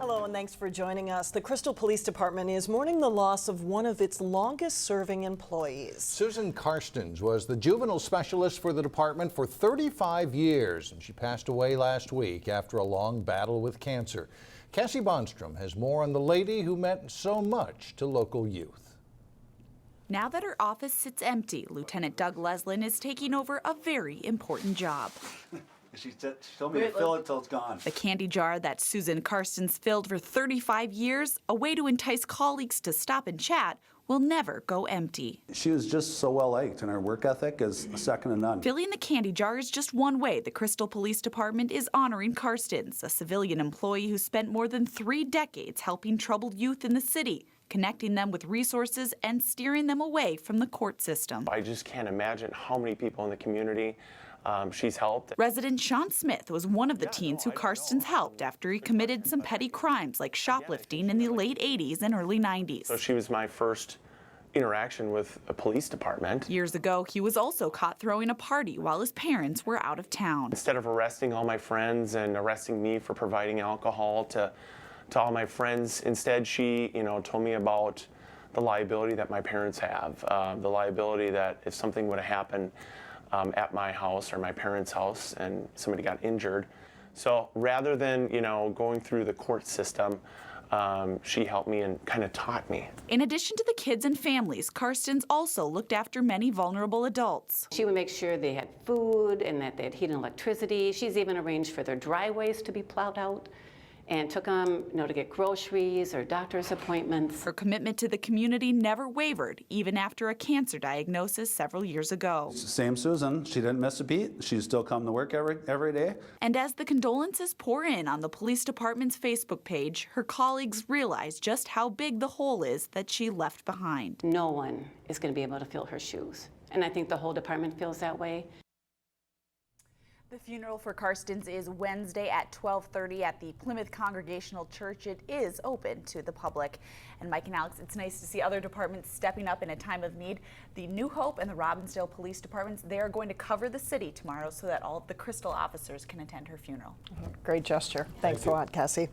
Hello and thanks for joining us. The Crystal Police Department is mourning the loss of one of its longest-serving employees. Susan Carstens was the juvenile specialist for the department for 35 years, and she passed away last week after a long battle with cancer. Cassie Bonstrom has more on the lady who meant so much to local youth. Now that her office sits empty, Lieutenant Doug Leslin is taking over a very important job. She told me to fill it till it's gone. The candy jar that Susan Carstens filled for 35 years, a way to entice colleagues to stop and chat, will never go empty. She was just so well liked, and her work ethic is second to none. Filling the candy jar is just one way the Crystal Police Department is honoring Carstens, a civilian employee who spent more than 3 decades helping troubled youth in the city, connecting them with resources and steering them away from the court system. I just can't imagine how many people in the community she's helped. Resident Shawn Smith was one of the teens who Carstens helped after he committed some petty crimes like shoplifting in the late 80s and early 90s. So she was my first interaction with a police department. Years ago, he was also caught throwing a party while his parents were out of town. Instead of arresting all my friends and arresting me for providing alcohol to all my friends, instead she, told me about the liability that my parents have, the liability that if something would have happened at my house or my parents' house and somebody got injured. So rather than, going through the court system, she helped me and kind of taught me. In addition to the kids and families, Carstens also looked after many vulnerable adults. She would make sure they had food and that they had heat and electricity. She's even arranged for their driveways to be plowed out and took them, to get groceries or doctor's appointments. Her commitment to the community never wavered, even after a cancer diagnosis several years ago. Same Susan. She didn't miss a beat. She'd still come to work every day. And as the condolences pour in on the police department's Facebook page, her colleagues realize just how big the hole is that she left behind. No one is going to be able to fill her shoes. And I think the whole department feels that way. The funeral for Carstens is Wednesday at 12:30 at the Plymouth Congregational Church. It is open to the public. And Mike and Alex, it's nice to see other departments stepping up in a time of need. The New Hope and the Robbinsdale Police Departments, they are going to cover the city tomorrow so that all of the Crystal officers can attend her funeral. Great gesture. Thanks a lot, Cassie.